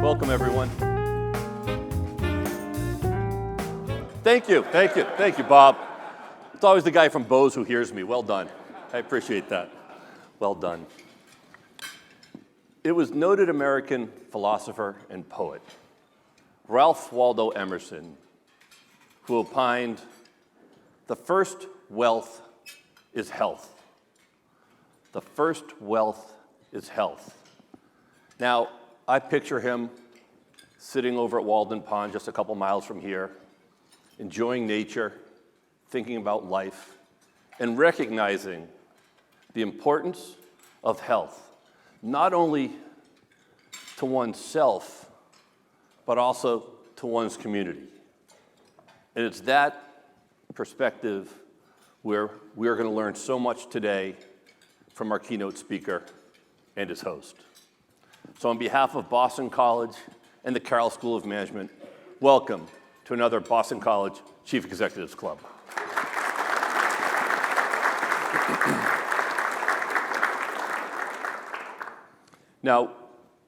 Welcome, everyone. Thank you, Bob. It's always the guy from Bose who hears me. Well done. I appreciate that. Well done. It was noted American philosopher and poet, Ralph Waldo Emerson, who opined, "The first wealth is health. The first wealth is health." Now, I picture him sitting over at Walden Pond, just a couple miles from here, enjoying nature, thinking about life, and recognizing the importance of health, not only to oneself, but also to one's community. And it's that perspective where we are going to learn so much today from our keynote speaker and his host. So on behalf of Boston College and the Carroll School of Management, welcome to another Boston College Chief Executives Club. Now,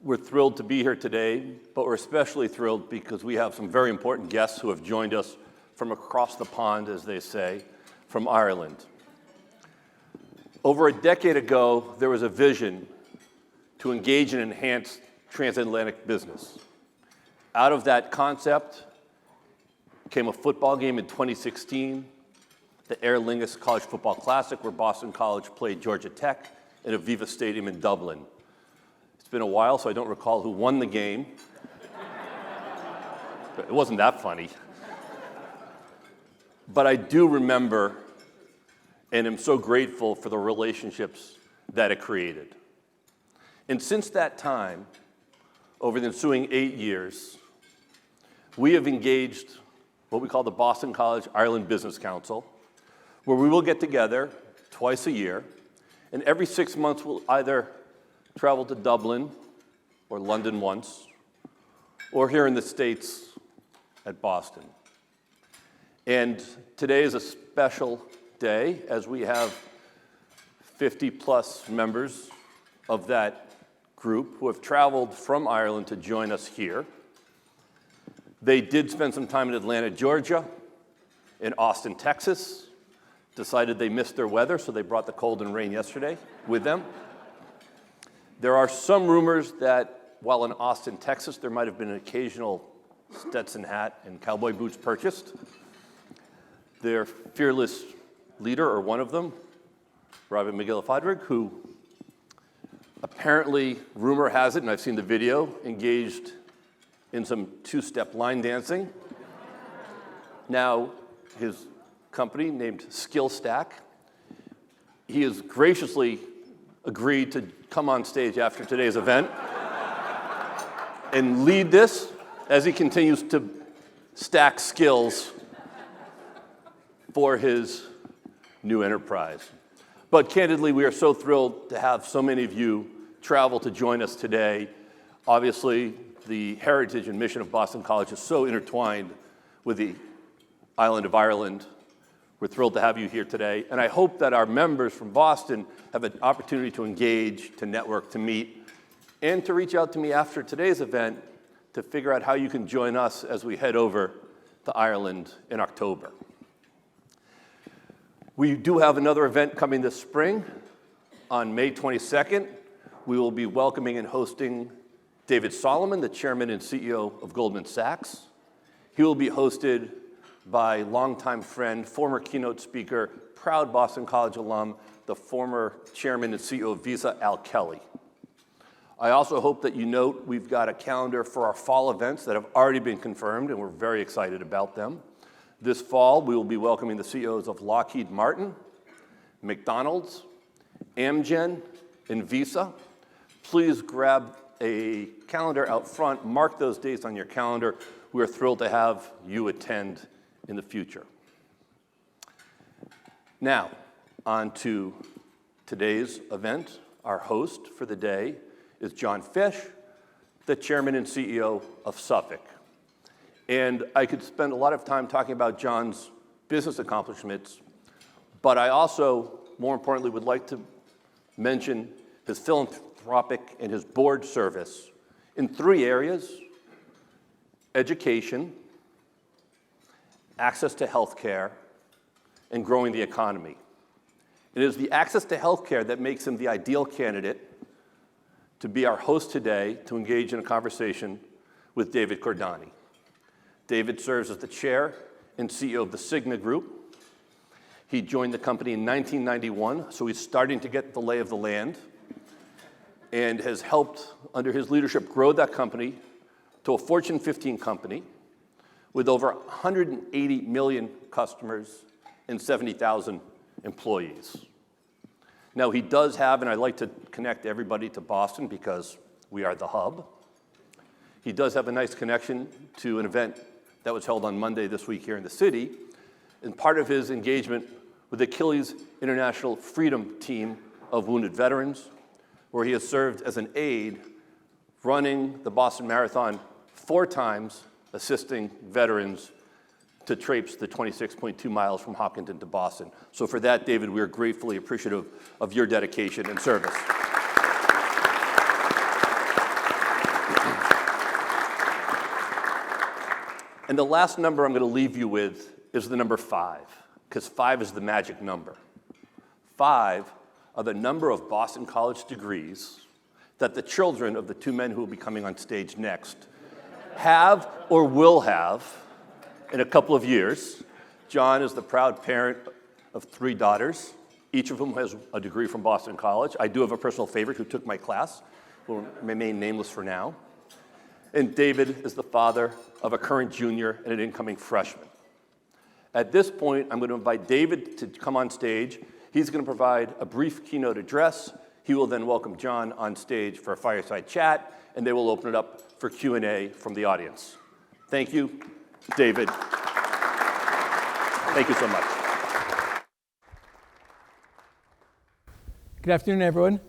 we're thrilled to be here today, but we're especially thrilled because we have some very important guests who have joined us from across the pond, as they say, from Ireland. Over a decade ago, there was a vision to engage and enhance transatlantic business. Out of that concept came a football game in 2016, the Aer Lingus College Football Classic, where Boston College played Georgia Tech in Aviva Stadium in Dublin. It's been a while, so I don't recall who won the game. It wasn't that funny. But I do remember and am so grateful for the relationships that it created. And since that time, over the ensuing 8 years, we have engaged what we call the Boston College Ireland Business Council, where we will get together twice a year, and every 6 months we'll either travel to Dublin or London once, or here in the States at Boston. And today is a special day as we have 50+ members of that group who have traveled from Ireland to join us here. They did spend some time in Atlanta, Georgia, in Austin, Texas, decided they missed their weather, so they brought the cold and rain yesterday with them. There are some rumors that while in Austin, Texas, there might have been an occasional Stetson hat and cowboy boots purchased. Their fearless leader, or one of them, Robin McGillifadrig, who apparently, rumor has it, and I've seen the video, engaged in some two-step line dancing. Now, his company, named SkillStack, he has graciously agreed to come on stage after today's event and lead this as he continues to stack skills for his new enterprise. But candidly, we are so thrilled to have so many of you travel to join us today. Obviously, the heritage and mission of Boston College is so intertwined with the island of Ireland. We're thrilled to have you here today. And I hope that our members from Boston have an opportunity to engage, to network, to meet, and to reach out to me after today's event to figure out how you can join us as we head over to Ireland in October. We do have another event coming this spring. On May 22nd, we will be welcoming and hosting David Solomon, the chairman and CEO of Goldman Sachs. He will be hosted by longtime friend, former keynote speaker, proud Boston College alum, the former chairman and CEO of Visa, Al Kelly. I also hope that you note we've got a calendar for our fall events that have already been confirmed, and we're very excited about them. This fall, we will be welcoming the CEOs of Lockheed Martin, McDonald's, Amgen, and Visa. Please grab a calendar out front, mark those dates on your calendar. We are thrilled to have you attend in the future. Now, on to today's event. Our host for the day is John Fish, the chairman and CEO of Suffolk. And I could spend a lot of time talking about John's business accomplishments, but I also, more importantly, would like to mention his philanthropic and his board service in 3 areas education, access to health care, and growing the economy. It is the access to health care that makes him the ideal candidate to be our host today to engage in a conversation with David Cordani. David serves as the chair and CEO of the Cigna Group. He joined the company in 1991, so he's starting to get the lay of the land, and has helped, under his leadership, grow that company to a Fortune 15 company with over 180 million customers and 70,000 employees. Now, he does have, and I'd like to connect everybody to Boston because we are the hub. He does have a nice connection to an event that was held on Monday this week here in the city, and part of his engagement with Achilles International Freedom Team of Wounded Veterans, where he has served as an aide running the Boston Marathon 4 times, assisting veterans to traipse the 26.2 miles from Hopkinton to Boston. So for that, David, we are gratefully appreciative of your dedication and service. And the last number I'm going to leave you with is the number 5, because 5 is the magic number. 5 are the number of Boston College degrees that the children of the 2 men who will be coming on stage next have or will have in a couple of years. John is the proud parent of 3 daughters, each of whom has a degree from Boston College. I do have a personal favorite who took my class, who will remain nameless for now. And David is the father of a current junior and an incoming freshman. At this point, I'm going to invite David to come on stage. He's going to provide a brief keynote address. He will then welcome John on stage for a fireside chat, and they will open it up for Q&A from the audience. Thank you, David. Thank you so much. Good afternoon, everyone.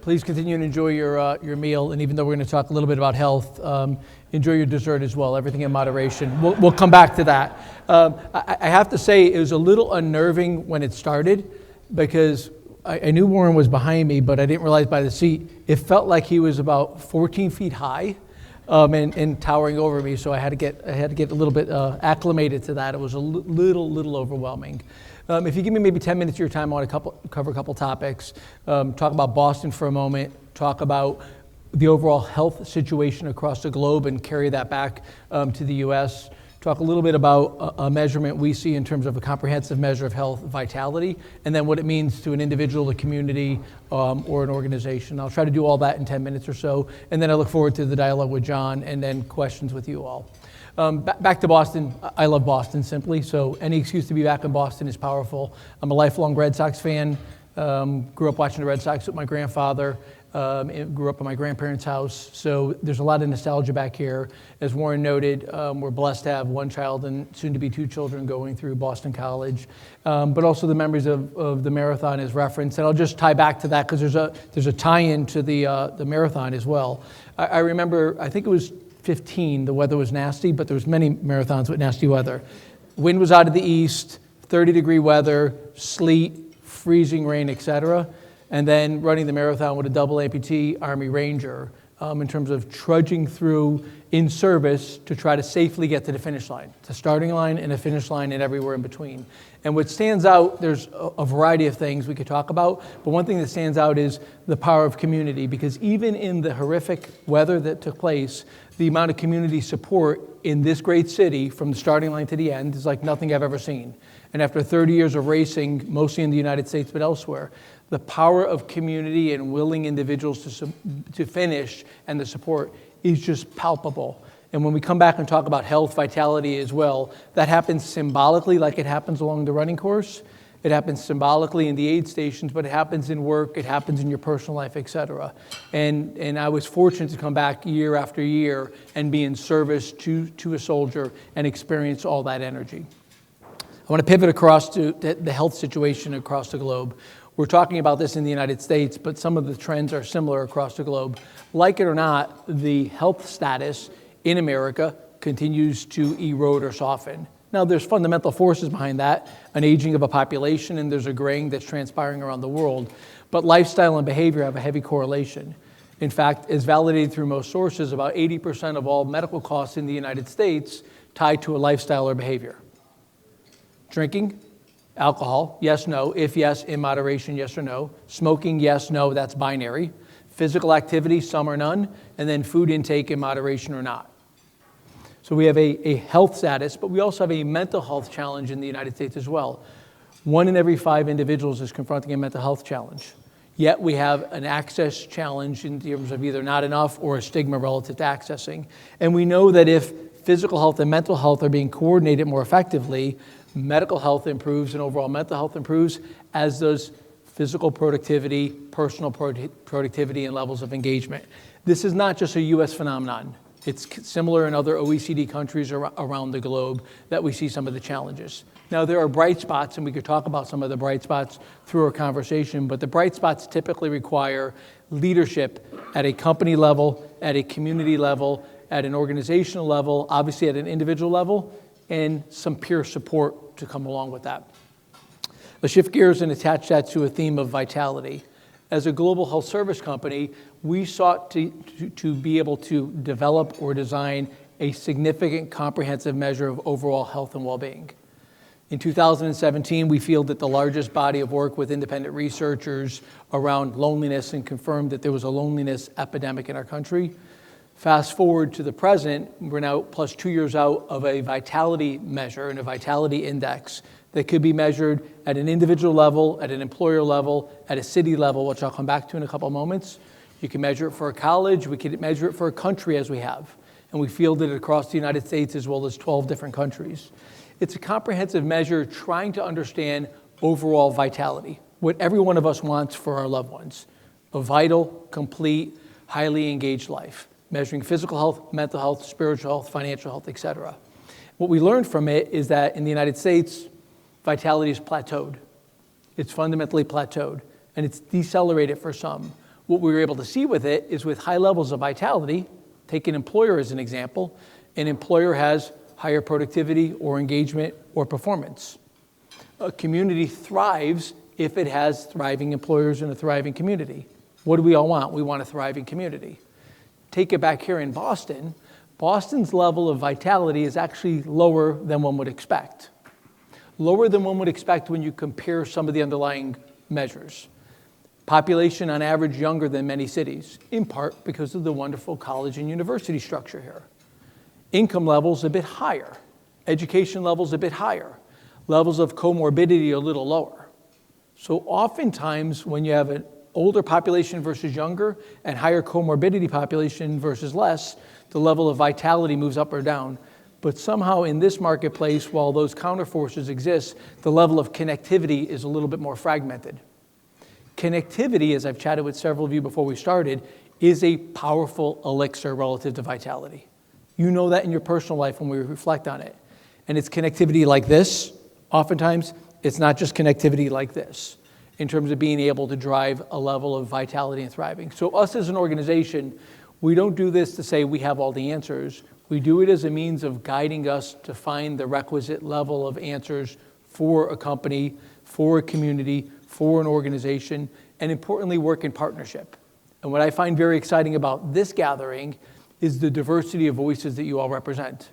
Please continue and enjoy your meal, and even though we're going to talk a little bit about health, enjoy your dessert as well, everything in moderation. We'll come back to that. I have to say it was a little unnerving when it started because I knew Warren was behind me, but I didn't realize by the seat, it felt like he was about 14 feet high and towering over me, so I had to get a little bit acclimated to that. It was a little overwhelming. If you give me maybe 10 minutes of your time, I want to cover a couple topics. Talk about Boston for a moment, talk about the overall health situation across the globe and carry that back to the U.S., talk a little bit about a measurement we see in terms of a comprehensive measure of health vitality, and then what it means to an individual, a community, or an organization. I'll try to do all that in 10 minutes or so, and then I look forward to the dialogue with John and then questions with you all. Back to Boston. I love Boston simply, so any excuse to be back in Boston is powerful. I'm a lifelong Red Sox fan. Grew up watching the Red Sox with my grandfather. Grew up in my grandparents' house, so there's a lot of nostalgia back here. As Warren noted, we're blessed to have 1 child and soon to be 2 children going through Boston College, but also the memories of the marathon is referenced. And I'll just tie back to that because there's a tie-in to the marathon as well. I remember, I think it was 15, the weather was nasty, but there was many marathons with nasty weather. Wind was out of the east, 30-degree weather, sleet, freezing rain, etc. And then running the marathon with a double amputee Army Ranger in terms of trudging through in service to try to safely get to the finish line, the starting line and a finish line and everywhere in between. And what stands out, there's a variety of things we could talk about, but one thing that stands out is the power of community, because even in the horrific weather that took place, the amount of community support in this great city from the starting line to the end is like nothing I've ever seen. And after 30 years of racing, mostly in the United States but elsewhere, the power of community and willing individuals to finish and the support is just palpable. And when we come back and talk about health, vitality as well, that happens symbolically like it happens along the running course. It happens symbolically in the aid stations, but it happens in work, it happens in your personal life, et cetera. And I was fortunate to come back year after year and be in service to a soldier and experience all that energy. I want to pivot across to the health situation across the globe. We're talking about this in the United States, but some of the trends are similar across the globe. Like it or not, the health status in America continues to erode or soften. Now, there's fundamental forces behind that, an aging of a population, and there's a graying that's transpiring around the world. But lifestyle and behavior have a heavy correlation. In fact, as validated through most sources, about 80% of all medical costs in the United States tied to a lifestyle or behavior. Drinking, alcohol, yes, no. If yes, in moderation, yes or no. Smoking, yes, no, that's binary. Physical activity, some or none. And then food intake in moderation or not. So we have a health status, but we also have a mental health challenge in the United States as well. 1 in every 5 individuals is confronting a mental health challenge. Yet we have an access challenge in terms of either not enough or a stigma relative to accessing. And we know that if physical health and mental health are being coordinated more effectively, medical health improves and overall mental health improves, as does physical productivity, personal productivity, and levels of engagement. This is not just a US phenomenon. It's similar in other OECD countries around the globe that we see some of the challenges. Now, there are bright spots, and we could talk about some of the bright spots through our conversation, but the bright spots typically require leadership at a company level, at a community level, at an organizational level, obviously at an individual level, and some peer support to come along with that. Let's shift gears and attach that to a theme of vitality. As a global health service company, we sought to be able to develop or design a significant comprehensive measure of overall health and well-being. In 2017, we fielded the largest body of work with independent researchers around loneliness and confirmed that there was a loneliness epidemic in our country. Fast forward to the present, we're now plus 2 years out of a vitality measure and a vitality index that could be measured at an individual level, at an employer level, at a city level, which I'll come back to in a couple of moments. You can measure it for a college, we can measure it for a country as we have. And we fielded it across the United States as well as 12 different countries. It's a comprehensive measure trying to understand overall vitality, what every one of us wants for our loved ones. A vital, complete, highly engaged life, measuring physical health, mental health, spiritual health, financial health, et cetera. What we learned from it is that in the United States, vitality is plateaued. It's fundamentally plateaued, and it's decelerated for some. What we were able to see with it is with high levels of vitality, take an employer as an example, an employer has higher productivity or engagement or performance. A community thrives if it has thriving employers and a thriving community. What do we all want? We want a thriving community. Take it back here in Boston. Boston's level of vitality is actually lower than one would expect. Lower than one would expect when you compare some of the underlying measures. Population on average younger than many cities, in part because of the wonderful college and university structure here. Income levels a bit higher. Education levels a bit higher. Levels of comorbidity a little lower. So oftentimes when you have an older population versus younger and higher comorbidity population versus less, the level of vitality moves up or down. But somehow in this marketplace, while those counterforces exist, the level of connectivity is a little bit more fragmented. Connectivity, as I've chatted with several of you before we started, is a powerful elixir relative to vitality. You know that in your personal life when we reflect on it. And it's connectivity like this. Oftentimes, it's not just connectivity like this in terms of being able to drive a level of vitality and thriving. So us as an organization, we don't do this to say we have all the answers. We do it as a means of guiding us to find the requisite level of answers for a company, for a community, for an organization, and importantly, work in partnership. And what I find very exciting about this gathering is the diversity of voices that you all represent.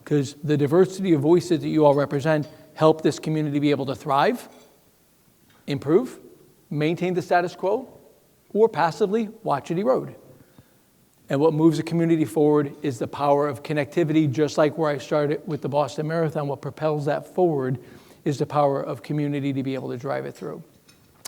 Because the diversity of voices that you all represent help this community be able to thrive, improve, maintain the status quo, or passively watch it erode. And what moves a community forward is the power of connectivity, just like where I started with the Boston Marathon. What propels that forward is the power of community to be able to drive it through.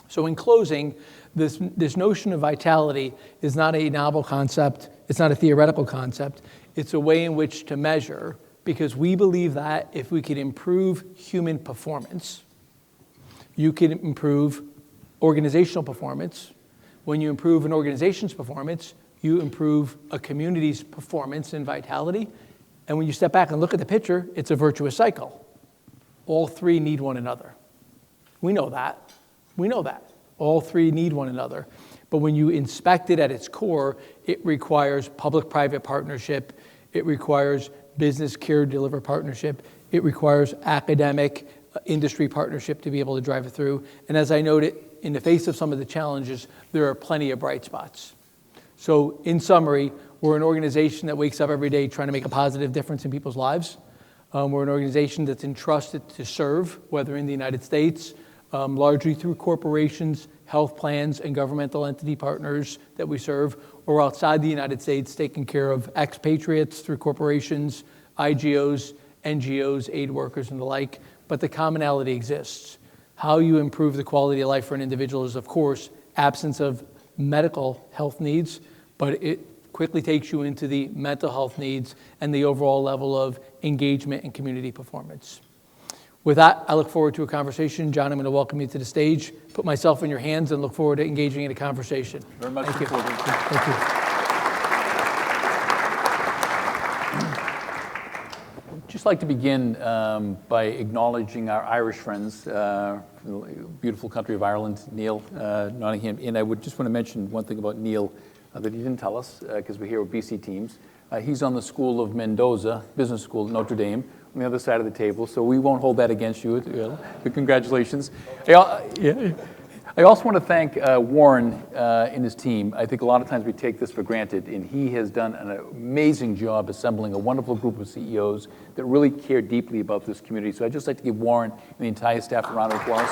So in closing, this notion of vitality is not a novel concept. It's not a theoretical concept. It's a way in which to measure, because we believe that if we can improve human performance, you can improve organizational performance. When you improve an organization's performance, you improve a community's performance and vitality. And when you step back and look at the picture, it's a virtuous cycle. All three need one another. We know that. We know that. All three need one another. But when you inspect it at its core, it requires public-private partnership. It requires business care deliver partnership. It requires academic industry partnership to be able to drive it through. And as I noted, in the face of some of the challenges, there are plenty of bright spots. So in summary, we're an organization that wakes up every day trying to make a positive difference in people's lives. We're an organization that's entrusted to serve, whether in the United States, largely through corporations, health plans, and governmental entity partners that we serve, or outside the United States, taking care of expatriates through corporations, IGOs, NGOs, aid workers, and the like. But the commonality exists. How you improve the quality of life for an individual is, of course, absence of medical health needs, but it quickly takes you into the mental health needs and the overall level of engagement and community performance. With that, I look forward to a conversation. John, I'm going to welcome you to the stage, put myself in your hands, and look forward to engaging in a conversation. Very much. Thank you. Thank you. I'd just like to begin by acknowledging our Irish friends, from the beautiful country of Ireland, Neil Nottingham. And I would just want to mention one thing about Neil that he didn't tell us, because we're here with BC teams. He's on the School of Mendoza, Business School at Notre Dame, on the other side of the table, so we won't hold that against you. But congratulations. I also want to thank Warren and his team. I think a lot of times we take this for granted, and he has done an amazing job assembling a wonderful group of CEOs that really care deeply about this community. So I'd just like to give Warren and the entire staff a round of applause.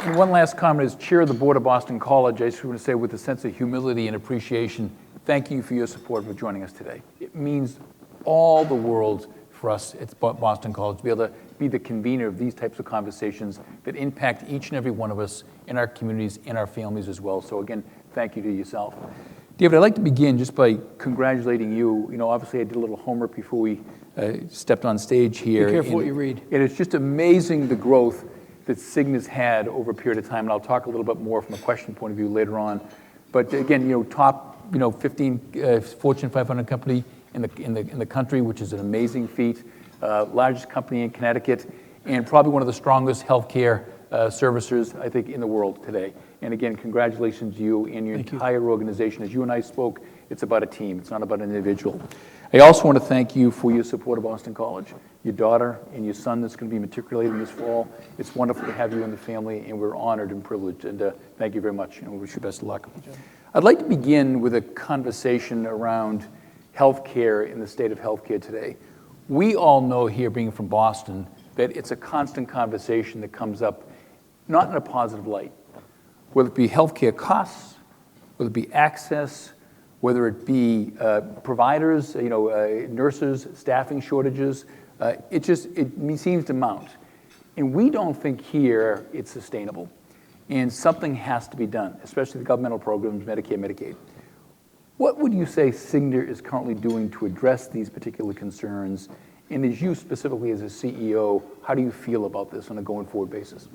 And one last comment, as chair of the board of Boston College, I just want to say with a sense of humility and appreciation, thank you for your support for joining us today. It means all the world for us at Boston College to be able to be the convener of these types of conversations that impact each and every one of us in our communities and our families as well. So again, thank you to yourself. David, I'd like to begin just by congratulating you. You know, obviously I did a little homework before we stepped on stage here. Be careful what you read. And it's just amazing the growth that Cigna's had over a period of time, and I'll talk a little bit more from a question point of view later on. But again, you know, top 15 Fortune 500 company in the country, which is an amazing feat. Largest company in Connecticut, and probably one of the strongest healthcare servicers, I think, in the world today. And again, congratulations to you and your entire organization. As you and I spoke, it's about a team. It's not about an individual. I also want to thank you for your support of Boston College. Your daughter and your son that's going to be matriculating this fall. It's wonderful to have you in the family, and we're honored and privileged. And thank you very much, and we wish you best of luck. I'd like to begin with a conversation around healthcare in the state of healthcare today. We all know here, being from Boston, that it's a constant conversation that comes up, not in a positive light. Whether it be healthcare costs, whether it be access, whether it be providers, nurses, staffing shortages, it seems to mount. And we don't think here it's sustainable. And something has to be done, especially the governmental programs, Medicare, Medicaid. What would you say Cigna is currently doing to address these particular concerns? And as you specifically as a CEO, how do you feel about this on a going forward basis?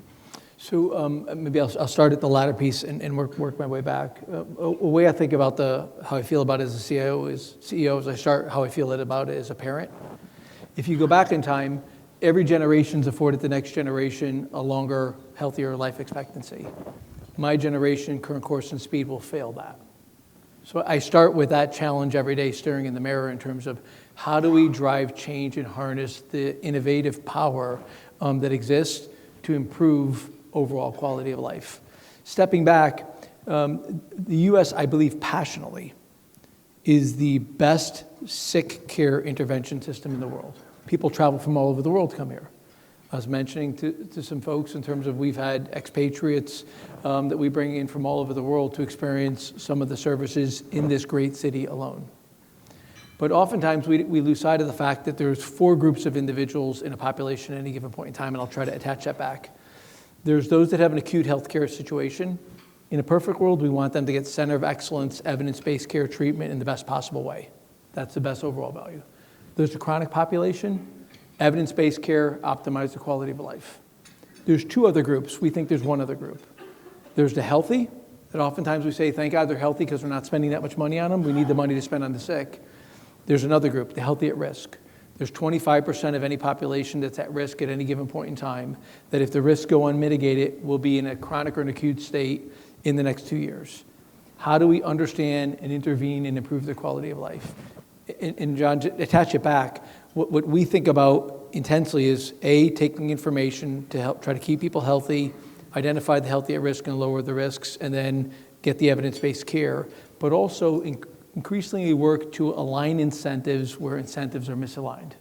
So maybe I'll start at the latter piece and work my way back. A way I think about how I feel about it as a CEO is I start how I feel about it as a parent. If you go back in time, every generation's afforded the next generation a longer, healthier life expectancy. My generation, current course and speed, will fail that. So I start with that challenge every day, staring in the mirror in terms of how do we drive change and harness the innovative power that exists to improve overall quality of life. Stepping back, the U.S., I believe passionately, is the best sick care intervention system in the world. People travel from all over the world to come here. I was mentioning to some folks in terms of we've had expatriates that we bring in from all over the world to experience some of the services in this great city alone. But oftentimes we lose sight of the fact that there's 4 groups of individuals in a population at any given point in time, and I'll try to attach that back. There's those that have an acute healthcare situation. In a perfect world, we want them to get center of excellence, evidence-based care treatment in the best possible way. That's the best overall value. There's the chronic population, evidence-based care, optimize the quality of life. There's 2 other groups. We think there's one other group. There's the healthy, that oftentimes we say, thank God they're healthy because we're not spending that much money on them. We need the money to spend on the sick. There's another group, the healthy at risk. There's 25% of any population that's at risk at any given point in time, that if the risks go unmitigated, will be in a chronic or an acute state in the next 2 years. How do we understand and intervene and improve their quality of life? And John, to attach it back, what we think about intensely is A, taking information to help try to keep people healthy, identify the healthy at risk and lower the risks, and then get the evidence-based care, but also increasingly work to align incentives where incentives are misaligned.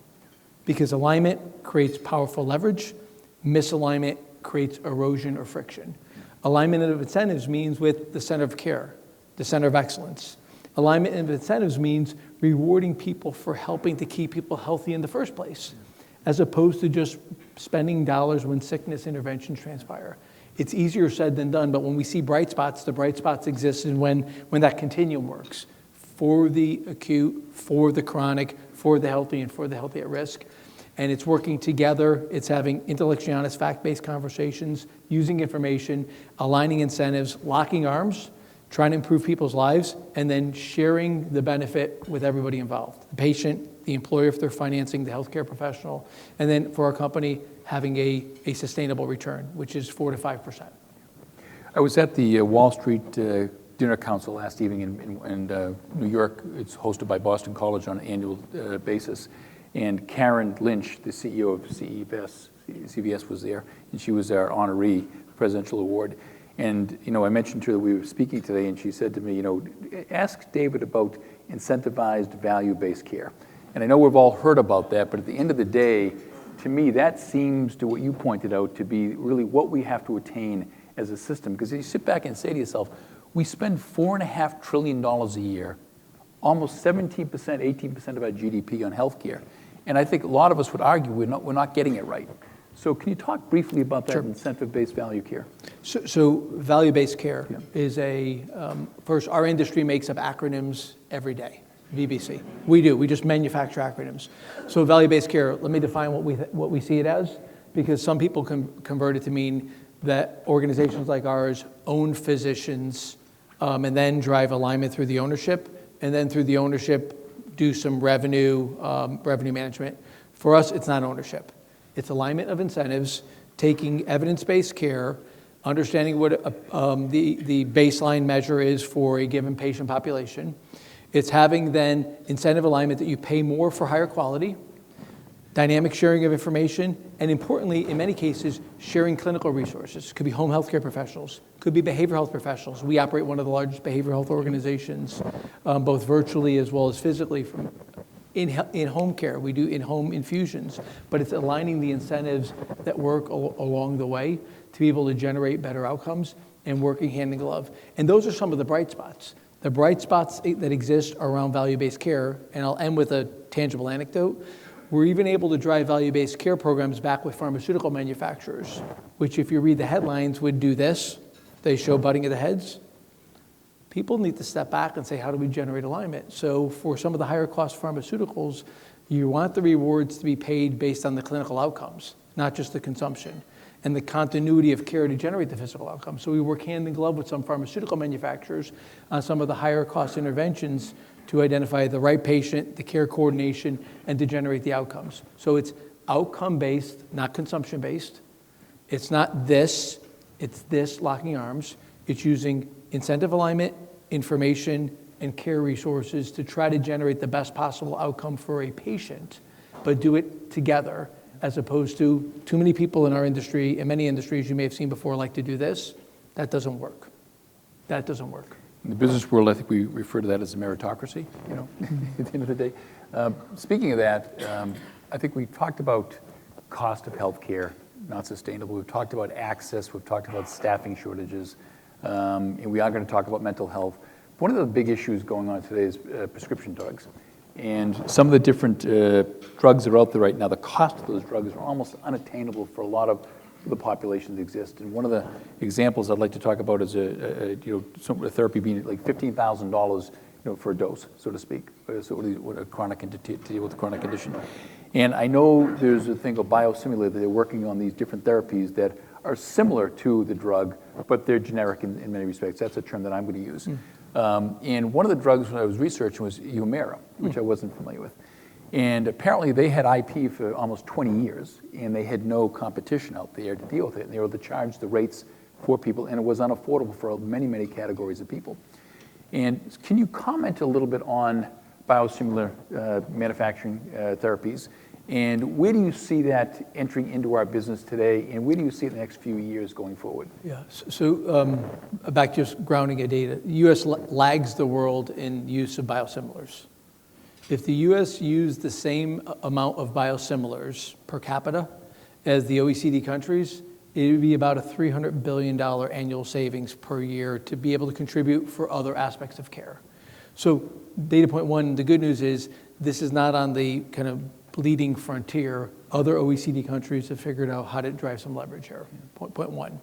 Because alignment creates powerful leverage, misalignment creates erosion or friction. Alignment of incentives means with the center of care, the center of excellence. Alignment of incentives means rewarding people for helping to keep people healthy in the first place, as opposed to just spending dollars when sickness interventions transpire. It's easier said than done, but when we see bright spots, the bright spots exist and when that continuum works for the acute, for the chronic, for the healthy, and for the healthy at risk. And it's working together. It's having intellectually honest, fact-based conversations, using information, aligning incentives, locking arms, trying to improve people's lives, and then sharing the benefit with everybody involved. The patient, the employer if they're financing, the healthcare professional, and then for our company, having a sustainable return, which is 4 to 5%. I was at the Wall Street Dinner Council last evening in New York. It's hosted by Boston College on an annual basis. And Karen Lynch, the CEO of CVS was there, and she was our honoree, Presidential Award. And, I mentioned to her that we were speaking today, and she said to me, ask David about incentivized value-based care. And I know we've all heard about that, but at the end of the day, to me, that seems to what you pointed out to be really what we have to attain as a system. Because you sit back and say to yourself, we spend $4.5 trillion a year, almost 17%, 18% of our GDP on healthcare. And I think a lot of us would argue we're not getting it right. So can you talk briefly about that Sure. incentive-based value care? So value-based care is first, our industry makes up acronyms every day, VBC. We just manufacture acronyms. So value-based care, let me define what we see it as, because some people convert it to mean that organizations like ours own physicians and then drive alignment through the ownership, and then through the ownership do some revenue management. For us, it's not ownership. It's alignment of incentives, taking evidence-based care, understanding what the baseline measure is for a given patient population. It's having then incentive alignment that you pay more for higher quality, dynamic sharing of information, and importantly, in many cases, sharing clinical resources. Could be home healthcare professionals, could be behavioral health professionals. We operate one of the largest behavioral health organizations, both virtually as well as physically. In home care, we do in-home infusions, but it's aligning the incentives that work along the way to be able to generate better outcomes and working hand in glove. And those are some of the bright spots. The bright spots that exist around value-based care, and I'll end with a tangible anecdote. We're even able to drive value-based care programs back with pharmaceutical manufacturers, which if you read the headlines would do this. They show butting of the heads. People need to step back and say, how do we generate alignment? So for some of the higher cost pharmaceuticals, you want the rewards to be paid based on the clinical outcomes, not just the consumption, and the continuity of care to generate the physical outcomes. So we work hand in glove with some pharmaceutical manufacturers on some of the higher cost interventions to identify the right patient, the care coordination, and to generate the outcomes. So it's outcome-based, not consumption-based. It's not this, it's this, locking arms. It's using incentive alignment, information, and care resources to try to generate the best possible outcome for a patient, but do it together, as opposed to too many people in our industry, in many industries you may have seen before, like to do this. That doesn't work. That doesn't work. In the business world, I think we refer to that as a meritocracy, at the end of the day. Speaking of that, I think we talked about cost of healthcare, not sustainable. We've talked about access. We've talked about staffing shortages. And we are going to talk about mental health. One of the big issues going on today is prescription drugs. And some of the different drugs that are out there right now, the cost of those drugs are almost unattainable for a lot of the population that exist. And one of the examples I'd like to talk about is a therapy being like $15,000 for a dose, so to speak, so what a chronic to deal with a chronic condition. And I know there's a thing called biosimilar that they're working on these different therapies that are similar to the drug, but they're generic in many respects. That's a term that I'm going to use. And one of the drugs when I was researching was Humira, which I wasn't familiar with. And apparently they had IP for almost 20 years, and they had no competition out there to deal with it. And they were able to charge the rates for people, and it was unaffordable for many, many categories of people. And can you comment a little bit on biosimilar manufacturing therapies And where do you see that entering into our business today, and where do you see it in the next few years going forward? Yeah, so back just grounding of data, the U.S. lags the world in use of biosimilars. If the U.S. used the same amount of biosimilars per capita as the OECD countries, it would be about a $300 billion annual savings per year to be able to contribute for other aspects of care. So data point one, the good news is this is not on the kind of bleeding frontier. Other OECD countries have figured out how to drive some leverage here, point one.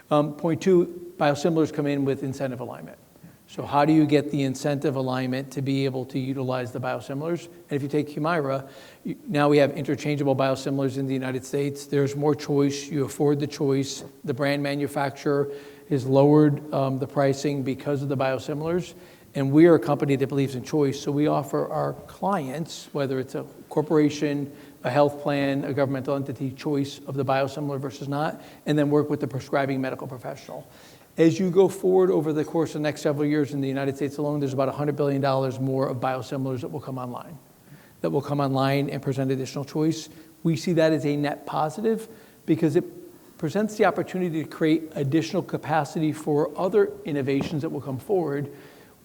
Point two, biosimilars come in with incentive alignment. So how do you get the incentive alignment to be able to utilize the biosimilars? And if you take Humira, now we have interchangeable biosimilars in the United States. There's more choice. You afford the choice. The brand manufacturer has lowered the pricing because of the biosimilars. And we are a company that believes in choice. So we offer our clients, whether it's a corporation, a health plan, a governmental entity, choice of the biosimilar versus not, and then work with the prescribing medical professional. As you go forward over the course of the next several years in the United States alone, there's about $100 billion more of biosimilars that will come online and present additional choice. We see that as a net positive because it presents the opportunity to create additional capacity for other innovations that will come forward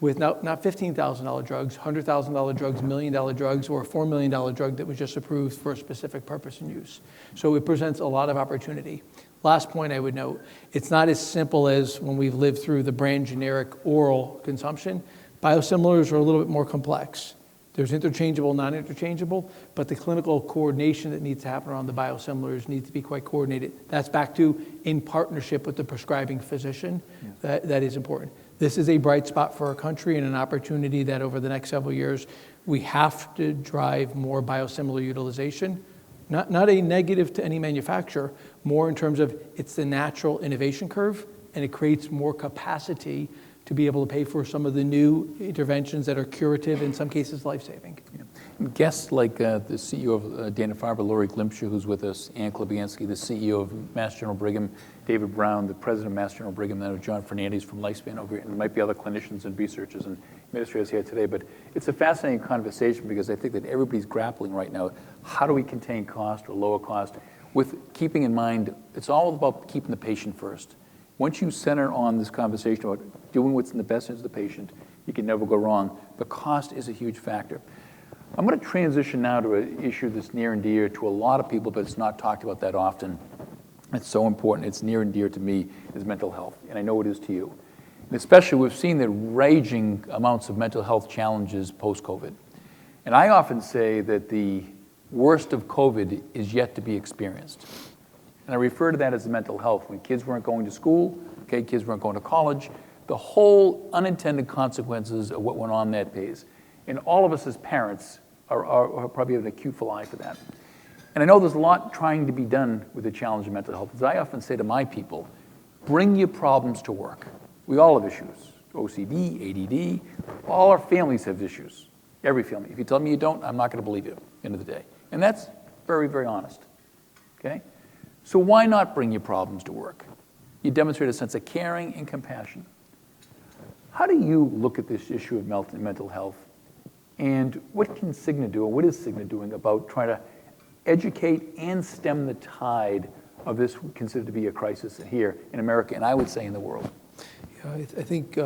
with not $15,000 drugs, $100,000 drugs, $1 million drugs, or a $4 million drug that was just approved for a specific purpose and use. So it presents a lot of opportunity. Last point I would note, it's not as simple as when we've lived through the brand generic oral consumption. Biosimilars are a little bit more complex. There's interchangeable, non-interchangeable, but the clinical coordination that needs to happen around the biosimilars needs to be quite coordinated. That's back to in partnership with the prescribing physician. Yeah. That is important. This is a bright spot for our country and an opportunity that over the next several years, we have to drive more biosimilar utilization. Not a negative to any manufacturer, more in terms of it's the natural innovation curve, and it creates more capacity to be able to pay for some of the new interventions that are curative, in some cases life-saving. Yeah. Guests like the CEO of Dana-Farber, Lori Glimcher, who's with us, Ann Klebianski, the CEO of Mass General Brigham, David Brown, the president of Mass General Brigham, then John Fernandez from Lifespan over here, and there might be other clinicians and researchers and administrators here today, but it's a fascinating conversation because I think that everybody's grappling right now, how do we contain cost or lower cost, with keeping in mind, it's all about keeping the patient first. Once you center on this conversation about doing what's in the best interest of the patient, you can never go wrong. The cost is a huge factor. I'm going to transition now to an issue that's near and dear to a lot of people, but it's not talked about that often. It's so important. It's near and dear to me, is mental health, and I know it is to you. And especially, we've seen the raging amounts of mental health challenges post-COVID. And I often say that the worst of COVID is yet to be experienced. And I refer to that as the mental health. When kids weren't going to school, kids weren't going to college, the whole unintended consequences of what went on that days. And all of us as parents are probably have an acute eye for that. And I know there's a lot trying to be done with the challenge of mental health. As I often say to my people, bring your problems to work. We all have issues. OCD, ADD, all our families have issues. Every family. If you tell me you don't, I'm not going to believe you at the end of the day. And that's very, very honest. Okay? So why not bring your problems to work? You demonstrate a sense of caring and compassion. How do you look at this issue of mental health? And what can Cigna do, or what is Cigna doing about trying to educate and stem the tide of this considered to be a crisis here in America, and I would say in the world? Yeah, I think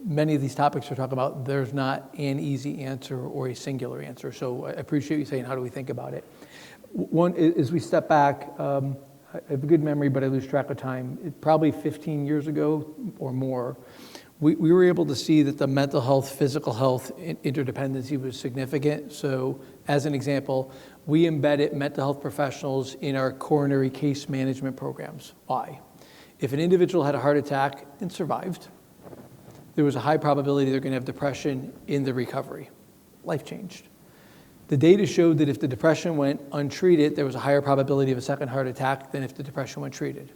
many of these topics we're talking about, there's not an easy answer or a singular answer. So I appreciate you saying, how do we think about it? One, as we step back, I have a good memory, but I lose track of time. Probably 15 years ago or more, we were able to see that the mental health, physical health interdependency was significant. So as an example, we embedded mental health professionals in our coronary case management programs. Why? If an individual had a heart attack and survived, there was a high probability they're going to have depression in the recovery. Life changed. The data showed that if the depression went untreated, there was a higher probability of a second heart attack than if the depression went treated.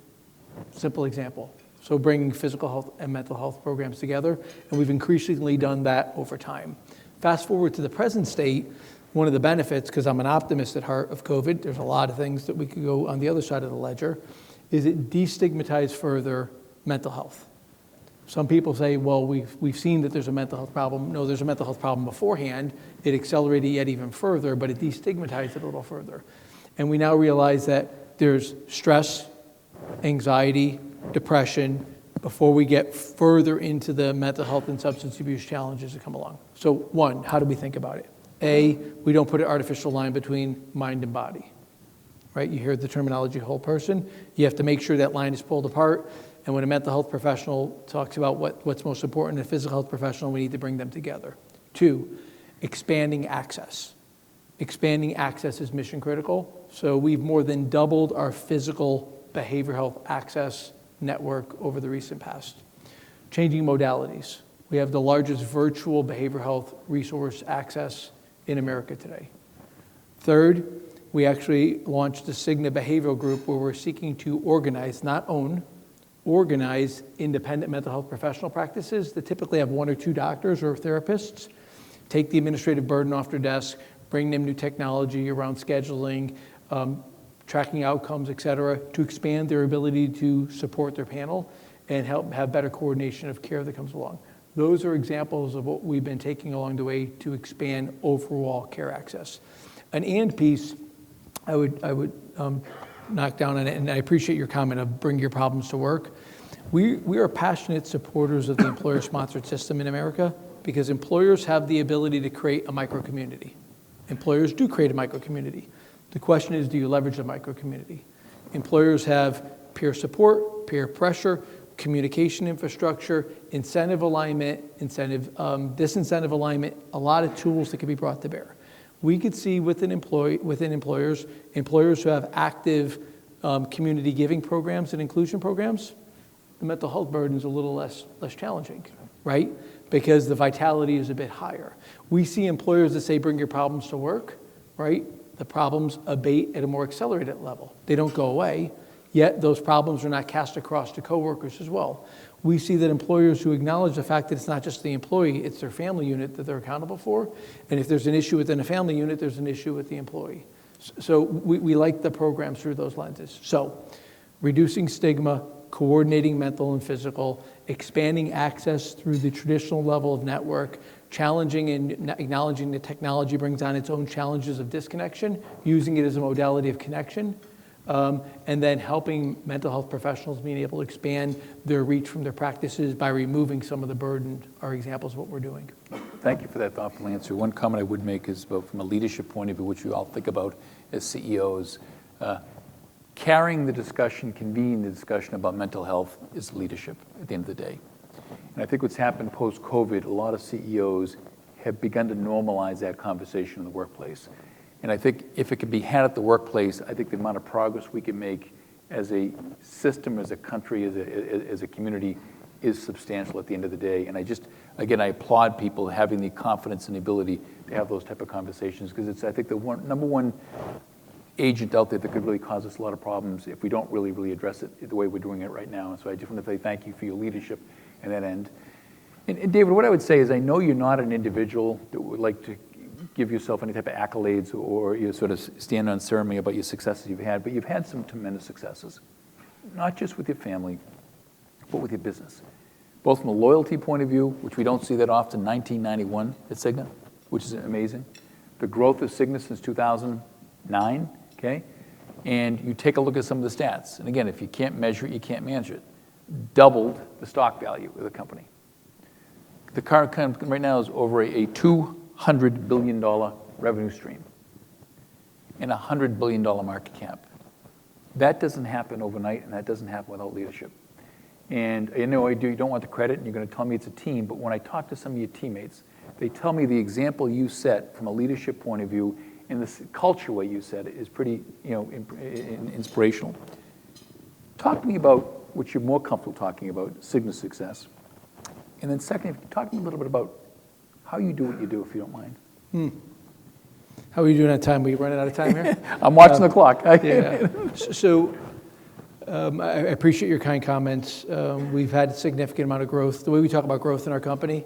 Simple example. So bringing physical health and mental health programs together, and we've increasingly done that over time. Fast forward to the present state, one of the benefits, because I'm an optimist at heart of COVID, there's a lot of things that we could go on the other side of the ledger, is it destigmatized further mental health. Some people say, well, we've seen that there's a mental health problem. No, there's a mental health problem beforehand. It accelerated yet even further, but it destigmatized it a little further. And we now realize that there's stress, anxiety, depression, before we get further into the mental health and substance abuse challenges that come along. So one, how do we think about it? A, we don't put an artificial line between mind and body, right? You hear the terminology whole person. You have to make sure that line is pulled apart. And when a mental health professional talks about what's most important in a physical health professional, we need to bring them together. Two, expanding access. Expanding access is mission critical. So we've more than doubled our physical behavioral health access network over the recent past. Changing modalities. We have the largest virtual behavioral health resource access in America today. Third, we actually launched the Cigna Behavioral Group where we're seeking to organize, not own, organize independent mental health professional practices that typically have one or two doctors or therapists, take the administrative burden off their desk, bring them new technology around scheduling, tracking outcomes, et cetera, to expand their ability to support their panel and help have better coordination of care that comes along. Those are examples of what we've been taking along the way to expand overall care access. An and piece, I would knock down on it, and I appreciate your comment of bring your problems to work. We are passionate supporters of the employer-sponsored system in America because employers have the ability to create a micro-community. Employers do create a micro-community. The question is, do you leverage the micro-community? Employers have peer support, peer pressure, communication infrastructure, incentive alignment, disincentive alignment, a lot of tools that can be brought to bear. We could see within employers who have active community giving programs and inclusion programs, the mental health burden is a little less challenging, right? Because the vitality is a bit higher. We see employers that say, bring your problems to work, right? The problems abate at a more accelerated level. They don't go away, yet those problems are not cast across to coworkers as well. We see that employers who acknowledge the fact that it's not just the employee, it's their family unit that they're accountable for. And if there's an issue within a family unit, there's an issue with the employee. So we like the programs through those lenses. So reducing stigma, coordinating mental and physical, expanding access through the traditional level of network, challenging and acknowledging that technology brings on its own challenges of disconnection, using it as a modality of connection, and then helping mental health professionals being able to expand their reach from their practices by removing some of the burden are examples of what we're doing. Thank you for that thoughtful answer. One comment I would make is about from a leadership point of view, which we all think about as CEOs, carrying the discussion, convening the discussion about mental health is leadership at the end of the day. And I think what's happened post-COVID, a lot of CEOs have begun to normalize that conversation in the workplace. And I think if it can be had at the workplace, I think the amount of progress we can make as a system, as a country, as a community is substantial at the end of the day. And I applaud people having the confidence and the ability to have those type of conversations because it's, I think, the number one agent out there that could really cause us a lot of problems if we don't really address it the way we're doing it right now. And so I just want to say thank you for your leadership in that end. And David, what I would say is I know you're not an individual that would like to give yourself any type of accolades or you sort of stand on ceremony about your successes you've had, but you've had some tremendous successes, not just with your family, but with your business. Both from a loyalty point of view, which we don't see that often, 1991 at Cigna, which is amazing. The growth of Cigna since 2009, okay? And you take a look at some of the stats. And again, if you can't measure it, you can't manage it. Doubled the stock value of the company. The current company right now is over a $200 billion revenue stream and a $100 billion market cap. That doesn't happen overnight, and that doesn't happen without leadership. And I know you don't want the credit, and you're going to tell me it's a team, but when I talk to some of your teammates, they tell me the example you set from a leadership point of view and the culture way you set it is pretty inspirational. Talk to me about what you're more comfortable talking about, Cigna's success. And then second, talk to me a little bit about how you do what you do, if you don't mind. How are you doing on time? Are you running out of time here? I'm watching the clock. Yeah. So I appreciate your kind comments. We've had a significant amount of growth. The way we talk about growth in our company,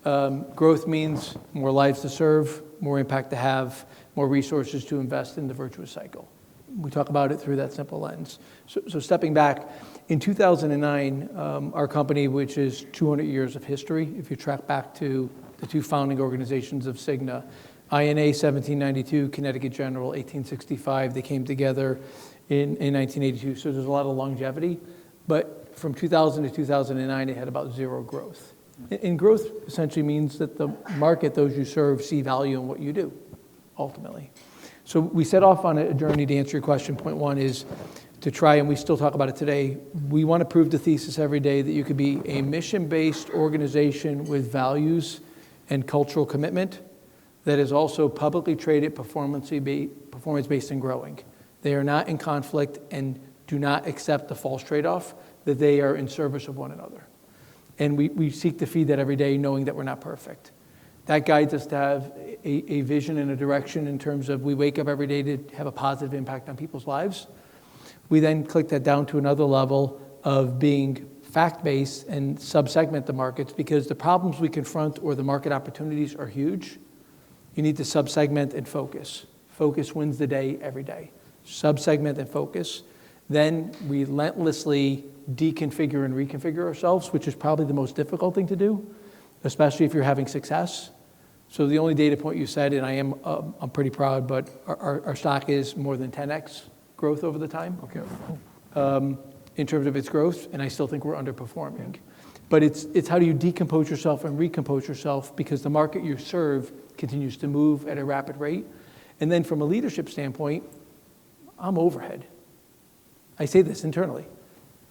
growth means more lives to serve, more impact to have, more resources to invest in the virtuous cycle. We talk about it through that simple lens. So stepping back, in 2009, our company, which is 200 years of history, if you track back to the two founding organizations of Cigna, INA 1792, Connecticut General 1865, they came together in 1982, so there's a lot of longevity. But from 2000 to 2009, it had about zero growth. And growth essentially means that the market, those you serve, see value in what you do, ultimately. So we set off on a journey to answer your question. Point one is to try, and we still talk about it today, we want to prove the thesis every day that you could be a mission-based organization with values and cultural commitment that is also publicly traded, performance-based and growing. They are not in conflict and do not accept the false trade-off that they are in service of one another. And we seek to feed that every day knowing that we're not perfect. That guides us to have a vision and a direction in terms of we wake up every day to have a positive impact on people's lives. We then click that down to another level of being fact-based and sub-segment the markets because the problems we confront or the market opportunities are huge. You need to sub-segment and focus. Focus wins the day every day. Sub-segment and focus. Then relentlessly deconfigure and reconfigure ourselves, which is probably the most difficult thing to do, especially if you're having success. So the only data point you said, and I'm pretty proud, but our stock is more than 10x growth over the time. Okay. In terms of its growth, and I still think we're underperforming. But it's how do you decompose yourself and recompose yourself because the market you serve continues to move at a rapid rate. And then from a leadership standpoint, I'm overhead. I say this internally.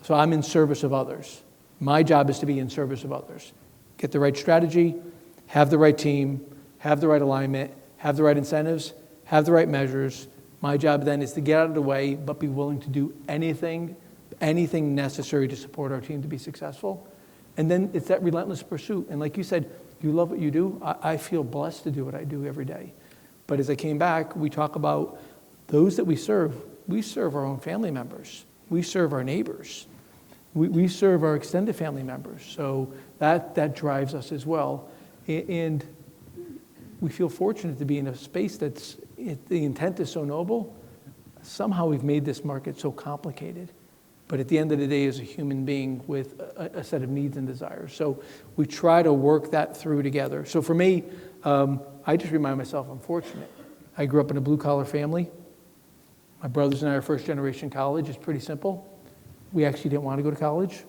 So I'm in service of others. My job is to be in service of others. Get the right strategy, have the right team, have the right alignment, have the right incentives, have the right measures. My job then is to get out of the way, but be willing to do anything necessary to support our team to be successful. And then it's that relentless pursuit. And like you said, you love what you do. I feel blessed to do what I do every day. But as I came back, we talk about those that we serve. We serve our own family members. We serve our neighbors. We serve our extended family members. So that drives us as well. And we feel fortunate to be in a space that's, the intent is so noble. Somehow we've made this market so complicated. But at the end of the day, as a human being with a set of needs and desires. So we try to work that through together. So for me, I just remind myself I'm fortunate. I grew up in a blue-collar family. My brothers and I are first-generation college. It's pretty simple. We actually didn't want to go to college.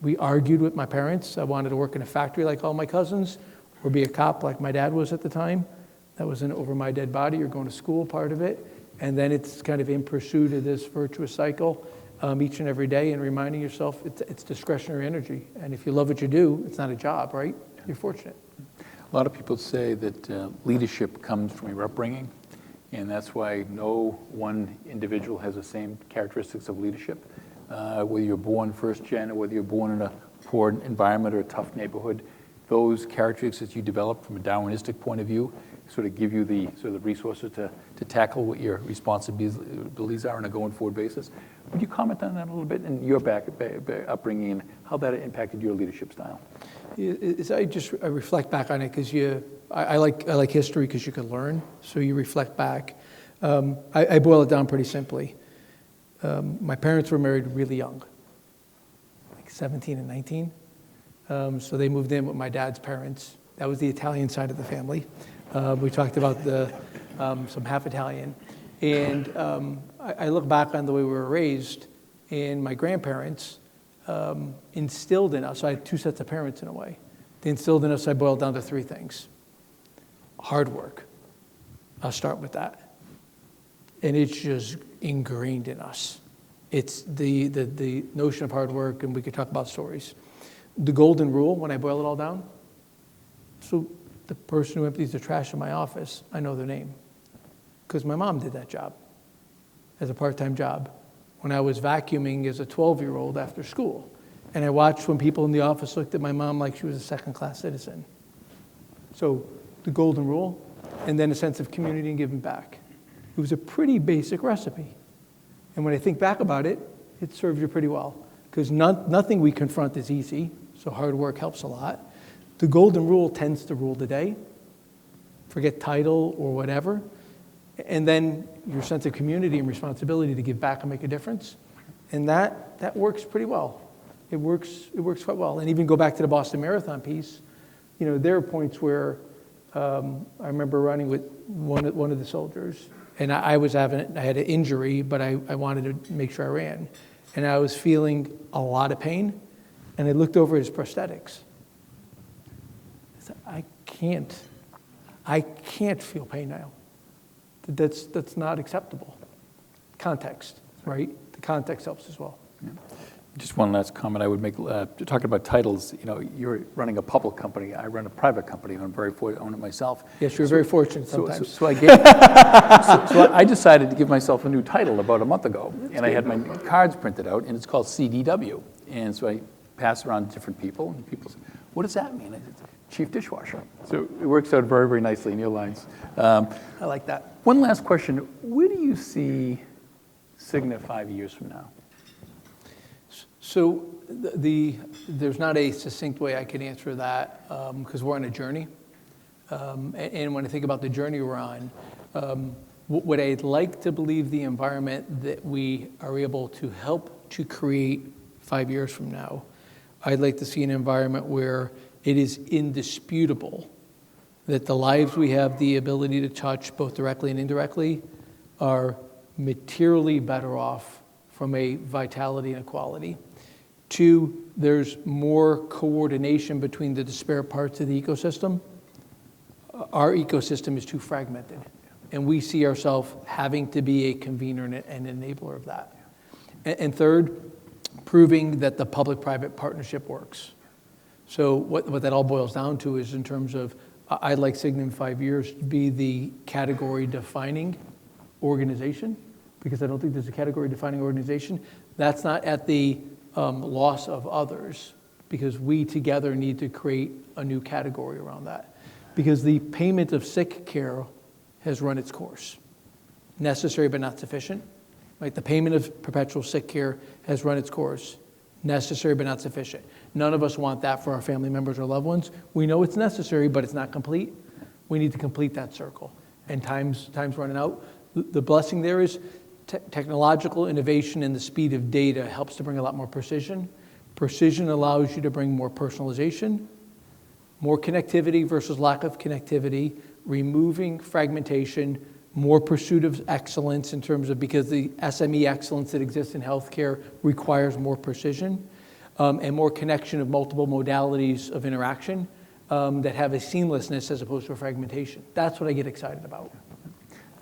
We argued with my parents. I wanted to work in a factory like all my cousins or be a cop like my dad was at the time. That was an over my dead body or going to school part of it. And then it's kind of in pursuit of this virtuous cycle each and every day and reminding yourself it's discretionary energy. And if you love what you do, it's not a job, right? You're fortunate. A lot of people say that leadership comes from your upbringing, and that's why no one individual has the same characteristics of leadership. Whether you're born first gen or whether you're born in a poor environment or a tough neighborhood, those characteristics you develop from a Darwinistic point of view sort of give you the sort of the resources to tackle what your responsibilities are on a going forward basis. Would you comment on that a little bit and your upbringing and how that impacted your leadership style? I reflect back on it because I like history because you can learn. So you reflect back. I boil it down pretty simply. My parents were married really young, like 17 and 19. So they moved in with my dad's parents. That was the Italian side of the family. We talked about some half Italian. And I look back on the way we were raised, and my grandparents instilled in us, so I had two sets of parents in a way. They instilled in us, I boiled down to three things. Hard work. I'll start with that. And it's just ingrained in us. It's the notion of hard work, and we could talk about stories. The golden rule, when I boil it all down, so the person who empties the trash in my office, I know their name. Because my mom did that job as a part-time job when I was vacuuming as a 12-year-old after school. And I watched when people in the office looked at my mom like she was a second-class citizen. So the golden rule, and then a sense of community and giving back. It was a pretty basic recipe. And when I think back about it, it serves you pretty well. Because nothing we confront is easy, so hard work helps a lot. The golden rule tends to rule the day. Forget title or whatever. and then your sense of community and responsibility to give back and make a difference. And that works pretty well. It works quite well. And even go back to the Boston Marathon piece, there are points where I remember running with one of the soldiers, and I had an injury, but I wanted to make sure I ran. And I was feeling a lot of pain, and I looked over at his prosthetics. I said, I can't feel pain now. That's not acceptable. Context, right? The context helps as well. Yeah. Just one last comment I would make, talking about titles, you're running a public company, I run a private company, and I'm very fortunate to own it myself. Yes, you're very fortunate sometimes. So I decided to give myself a new title about a month ago, and I had my cards printed out, and it's called CDW. And so I pass around to different people, and people say, what does that mean? I said, Chief Dishwasher. So it works out very, very nicely in your lines. I like that. One last question. Where do you see Cigna 5 years from now? So there's not a succinct way I can answer that because we're on a journey. And when I think about the journey we're on, what I'd like to believe the environment that we are able to help to create 5 years from now, I'd like to see an environment where it is indisputable that the lives we have the ability to touch, both directly and indirectly, are materially better off from a vitality and equality. 2, there's more coordination between the disparate parts of the ecosystem. Our ecosystem is too fragmented, and we see ourselves having to be a convener and an enabler of that. And 3rd, proving that the public-private partnership works. So what that all boils down to is in terms of, I'd like Cigna in 5 years to be the category-defining organization, because I don't think there's a category-defining organization. That's not at the loss of others, because we together need to create a new category around that. Because the payment of sick care has run its course. Necessary but not sufficient. Right? The payment of perpetual sick care has run its course. Necessary but not sufficient. None of us want that for our family members or loved ones. We know it's necessary, but it's not complete. We need to complete that circle. And time's running out. The blessing there is technological innovation and the speed of data helps to bring a lot more precision. Precision allows you to bring more personalization, more connectivity versus lack of connectivity, removing fragmentation, more pursuit of excellence in terms of, because the SME excellence that exists in healthcare requires more precision, and more connection of multiple modalities of interaction that have a seamlessness as opposed to a fragmentation. That's what I get excited about.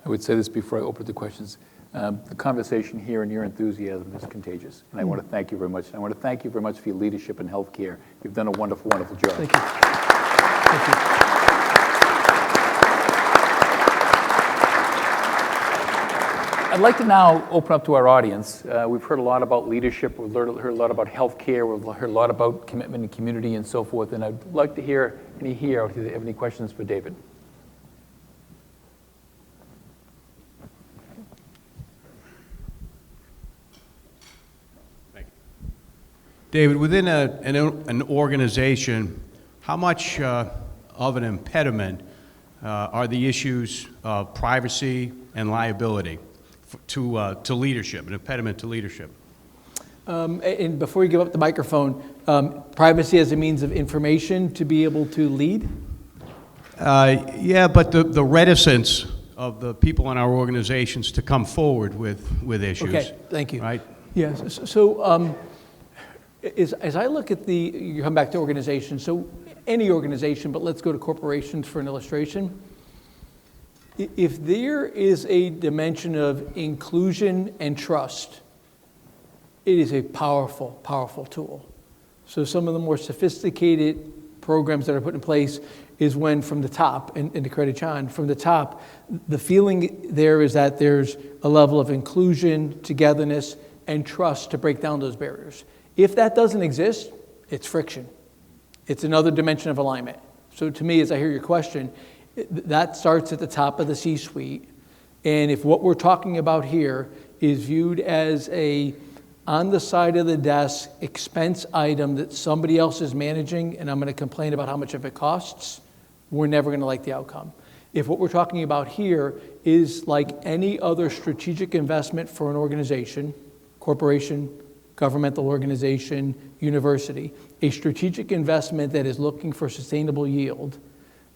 I would say this before I open the questions. The conversation here and your enthusiasm is contagious. And I want to thank you very much. I want to thank you very much for your leadership in healthcare. You've done a wonderful, wonderful job. Thank you. Thank you. I'd like to now open up to our audience. We've heard a lot about leadership. We've heard a lot about healthcare. We've heard a lot about commitment and community and so forth. And I'd like to hear if you have any questions for David. David, within an organization, how much of an impediment are the issues of privacy and liability to leadership, an impediment to leadership? And before you give up the microphone, privacy as a means of information to be able to lead? Yeah, but the reticence of the people in our organizations to come forward with issues. Okay, thank you. Right? Yes, so as I look at you come back to organizations, so any organization, but let's go to corporations for an illustration. If there is a dimension of inclusion and trust, it is a powerful, powerful tool. So some of the more sophisticated programs that are put in place is when from the top, and to credit John, from the top, the feeling there is that there's a level of inclusion, togetherness, and trust to break down those barriers. If that doesn't exist, it's friction. It's another dimension of alignment. So to me, as I hear your question, that starts at the top of the C-suite. And if what we're talking about here is viewed as a on the side of the desk expense item that somebody else is managing, and I'm going to complain about how much of it costs, we're never going to like the outcome. If what we're talking about here is like any other strategic investment for an organization, corporation, governmental organization, university, a strategic investment that is looking for sustainable yield,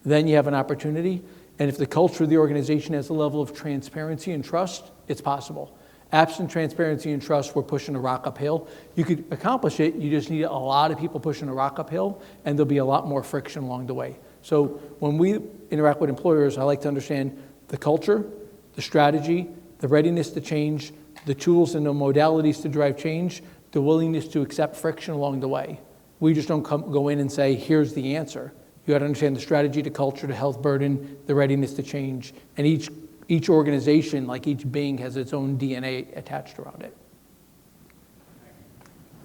then you have an opportunity. And if the culture of the organization has a level of transparency and trust, it's possible. Absent transparency and trust, we're pushing a rock uphill. You could accomplish it, you just need a lot of people pushing a rock uphill, and there'll be a lot more friction along the way. So when we interact with employers, I like to understand the culture, the strategy, the readiness to change, the tools and the modalities to drive change, the willingness to accept friction along the way. We just don't go in and say, here's the answer. You got to understand the strategy, the culture, the health burden, the readiness to change. And each organization, like each being, has its own DNA attached around it.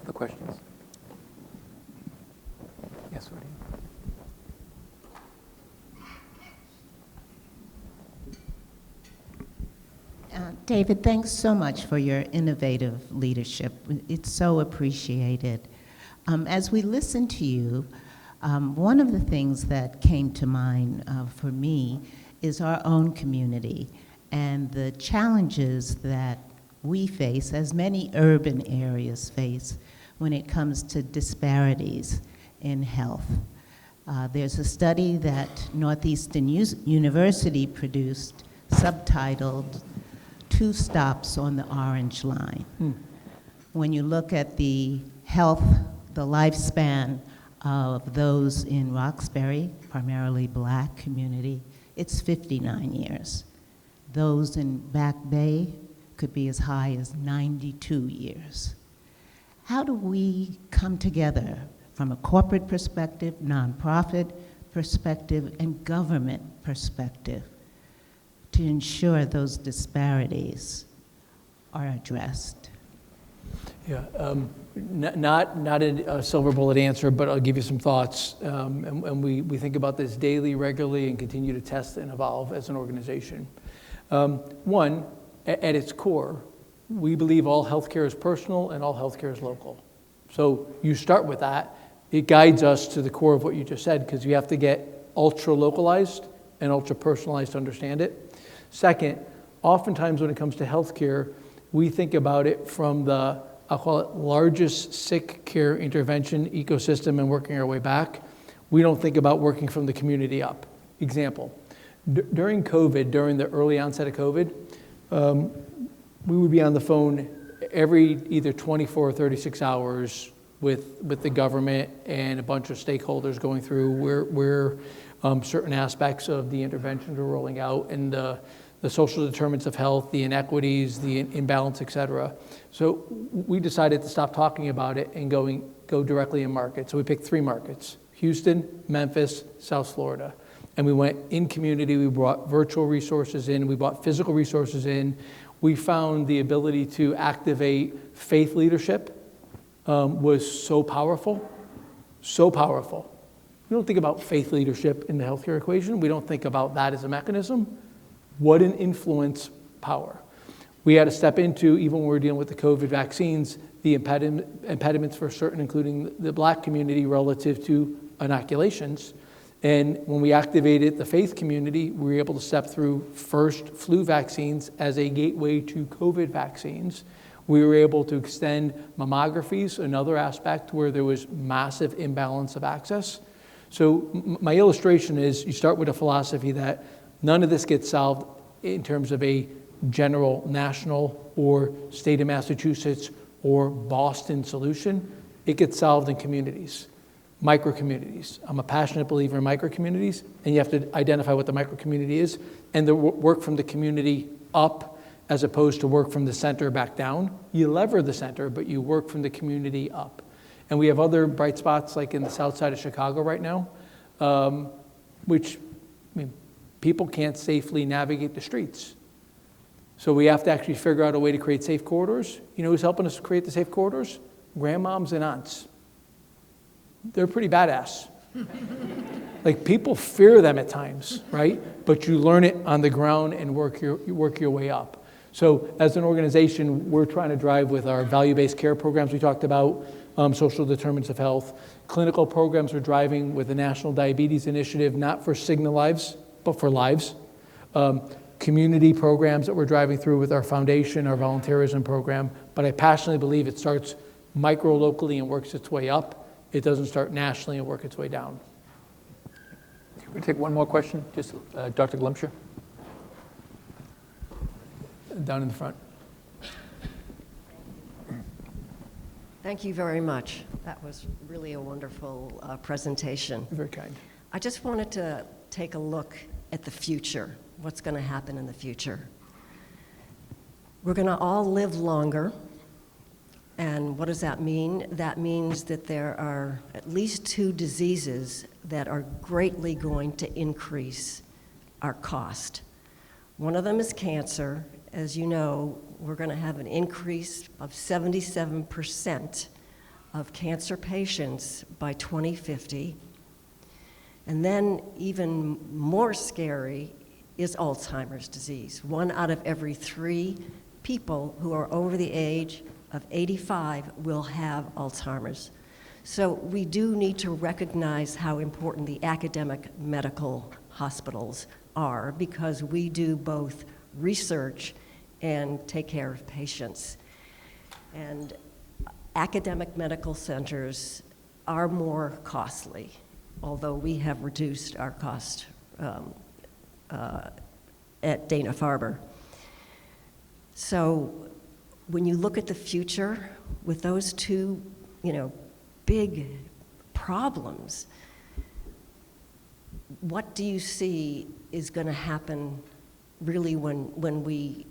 Other questions? Yes, Woody. David, thanks so much for your innovative leadership. It's so appreciated. As we listen to you, one of the things that came to mind for me is our own community and the challenges that we face, as many urban areas face, when it comes to disparities in health. There's a study that Northeastern University produced, subtitled, "Two Stops on the Orange Line." When you look at the health, the lifespan of those in Roxbury, primarily Black community, it's 59 years. Those in Back Bay could be as high as 92 years. How do we come together from a corporate perspective, nonprofit perspective, and government perspective to ensure those disparities are addressed? Yeah, not a silver bullet answer, but I'll give you some thoughts. And we think about this daily, regularly, and continue to test and evolve as an organization. One, at its core, we believe all healthcare is personal and all healthcare is local. So you start with that. It guides us to the core of what you just said, because you have to get ultra localized and ultra personalized to understand it. Second, oftentimes when it comes to healthcare, we think about it from the, I'll call it, largest sick care intervention ecosystem and working our way back. We don't think about working from the community up. Example, during COVID, during the early onset of COVID, we would be on the phone every either 24 or 36 hours with the government and a bunch of stakeholders going through where certain aspects of the interventions were rolling out, and the social determinants of health, the inequities, the imbalance, et cetera. So we decided to stop talking about it and go directly in market. So we picked 3 markets: Houston, Memphis, South Florida. And we went in community, we brought virtual resources in, we brought physical resources in. We found the ability to activate faith leadership was so powerful, so powerful. We don't think about faith leadership in the healthcare equation. We don't think about that as a mechanism. What an influence power. We had to step into, even when we were dealing with the COVID vaccines, the impediments for certain, including the Black community, relative to inoculations. And when we activated the faith community, we were able to step through first flu vaccines as a gateway to COVID vaccines. We were able to extend mammographies, another aspect where there was massive imbalance of access. So my illustration is, you start with a philosophy that none of this gets solved in terms of a general, national, or state of Massachusetts or Boston solution. It gets solved in communities. Micro-communities. I'm a passionate believer in micro-communities, and you have to identify what the micro-community is, and work from the community up as opposed to work from the center back down. You lever the center, but you work from the community up. And we have other bright spots, like in the south side of Chicago right now, which, I mean, people can't safely navigate the streets. So we have to actually figure out a way to create safe corridors. You know who's helping us create the safe corridors? Grandmoms and aunts. They're pretty badass. Like, people fear them at times, right? But you learn it on the ground and work your way up. So as an organization, we're trying to drive with our value-based care programs we talked about, social determinants of health. Clinical programs we're driving with the National Diabetes Initiative, not for Cigna lives, but for lives. Community programs that we're driving through with our foundation, our volunteerism program, but I passionately believe it starts micro-locally and works its way up. It doesn't start nationally and work its way down. We'll take one more question, just Dr. Glimcher. Down in the front. Thank you very much. That was really a wonderful presentation. You're very kind. I just wanted to take a look at the future, what's going to happen in the future. We're going to all live longer. And what does that mean? That means that there are at least 2 diseases that are greatly going to increase our cost. One of them is cancer. As you know, we're going to have an increase of 77% of cancer patients by 2050. And then even more scary is Alzheimer's disease. 1 out of every 3 people who are over the age of 85 will have Alzheimer's. So we do need to recognize how important the academic medical hospitals are, because we do both research and take care of patients. And academic medical centers are more costly, although we have reduced our cost at Dana-Farber. So when you look at the future with those 2, big problems, what do you see is going to happen really when we,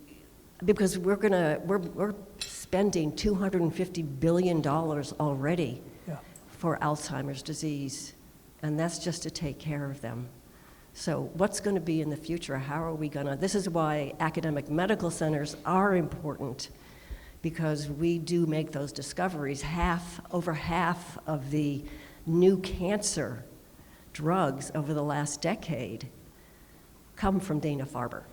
because we're spending $250 billion already for Alzheimer's disease, and that's just to take care of them. So what's going to be in the future? How are we going to, this is why academic medical centers are important, because we do make those discoveries. Over half of the new cancer drugs over the last decade come from Dana-Farber.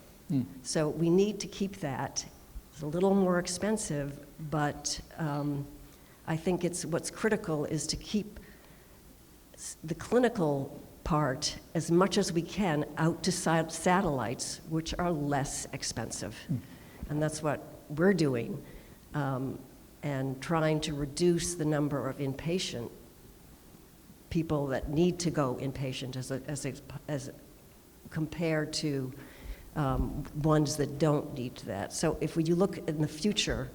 So we need to keep that. It's a little more expensive, but I think what's critical is to keep the clinical part as much as we can out to satellites, which are less expensive. And that's what we're doing. And trying to reduce the number of inpatient people that need to go inpatient as compared to ones that don't need that. So if you look in the future,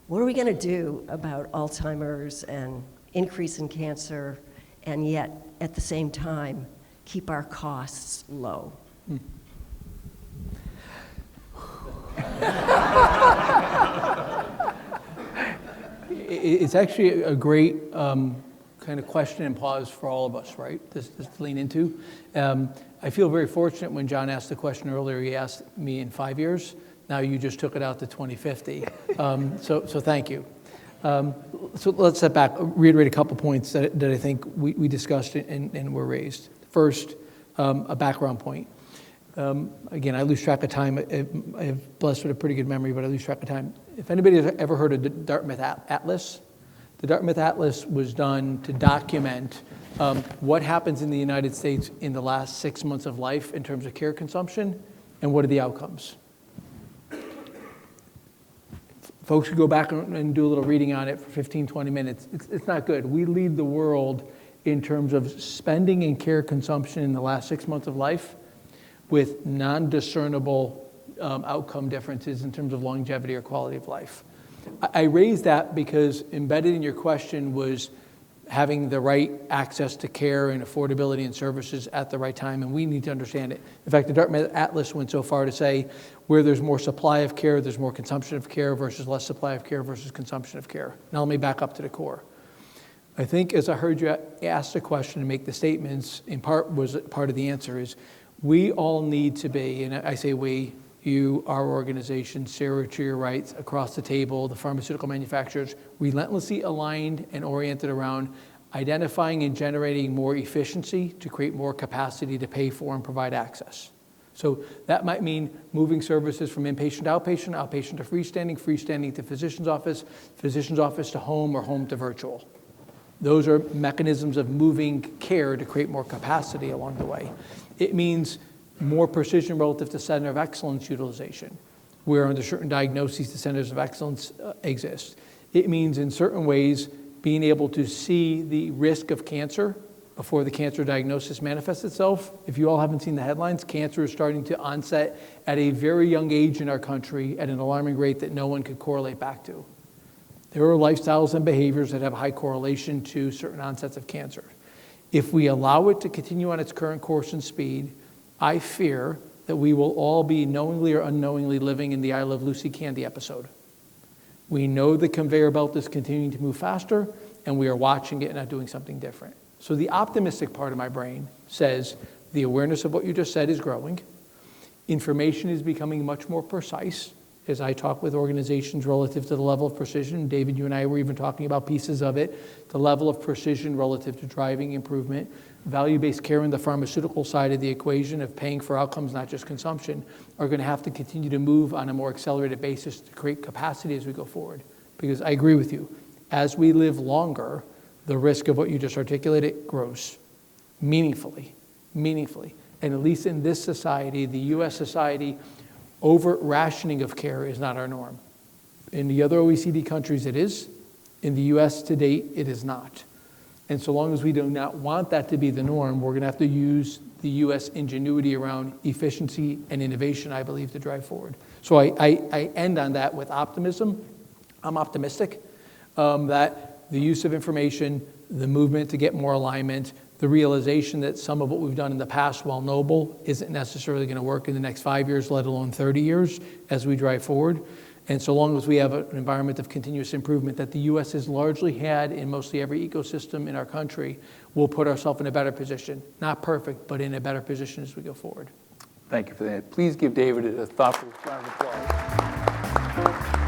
what are we going to do about Alzheimer's and increase in cancer, and yet at the same time keep our costs low? It's actually a great kind of question and pause for all of us, right? This to lean into. I feel very fortunate when John asked the question earlier, he asked me in 5 years. Now you just took it out to 2050. So thank you. So let's step back, reiterate a couple points that I think we discussed and were raised. First, a background point. Again, I lose track of time. I have blessed with a pretty good memory, but I lose track of time. If anybody has ever heard of the Dartmouth Atlas, the Dartmouth Atlas was done to document what happens in the United States in the last 6 months of life in terms of care consumption, and what are the outcomes. Folks should go back and do a little reading on it for 15, 20 minutes. It's not good. We lead the world in terms of spending and care consumption in the last 6 months of life with non-discernible outcome differences in terms of longevity or quality of life. I raised that because embedded in your question was having the right access to care and affordability and services at the right time, and we need to understand it. In fact, the Dartmouth Atlas went so far to say where there's more supply of care, there's more consumption of care versus less supply of care versus consumption of care. Now let me back up to the core. I think as I heard you ask the question and make the statements, in part was part of the answer is we all need to be, and I say we, you, our organization, Sarah to your right, across the table, the pharmaceutical manufacturers, relentlessly aligned and oriented around identifying and generating more efficiency to create more capacity to pay for and provide access. So that might mean moving services from inpatient to outpatient, outpatient to freestanding, freestanding to physician's office to home, or home to virtual. Those are mechanisms of moving care to create more capacity along the way. It means more precision relative to center of excellence utilization, where under certain diagnoses the centers of excellence exist. It means in certain ways being able to see the risk of cancer before the cancer diagnosis manifests itself. If you all haven't seen the headlines, cancer is starting to onset at a very young age in our country at an alarming rate that no one could correlate back to. There are lifestyles and behaviors that have high correlation to certain onsets of cancer. If we allow it to continue on its current course and speed, I fear that we will all be knowingly or unknowingly living in the I Love Lucy Candy episode. We know the conveyor belt is continuing to move faster, and we are watching it and not doing something different. So the optimistic part of my brain says the awareness of what you just said is growing. Information is becoming much more precise as I talk with organizations relative to the level of precision. David, you and I were even talking about pieces of it, the level of precision relative to driving improvement. Value-based care in the pharmaceutical side of the equation of paying for outcomes, not just consumption, are going to have to continue to move on a more accelerated basis to create capacity as we go forward. Because I agree with you, as we live longer, the risk of what you just articulated grows meaningfully. And at least in this society, the US society, over rationing of care is not our norm. In the other OECD countries it is. In the US to date, it is not. And so long as we do not want that to be the norm, we're going to have to use the US ingenuity around efficiency and innovation, I believe, to drive forward. So I end on that with optimism. I'm optimistic that the use of information, the movement to get more alignment, the realization that some of what we've done in the past, while noble, isn't necessarily going to work in the next 5 years, let alone 30 years as we drive forward. And so long as we have an environment of continuous improvement that the U.S. has largely had in mostly every ecosystem in our country, we'll put ourselves in a better position. Not perfect, but in a better position as we go forward. Thank you for that. Please give David a thoughtful round of applause.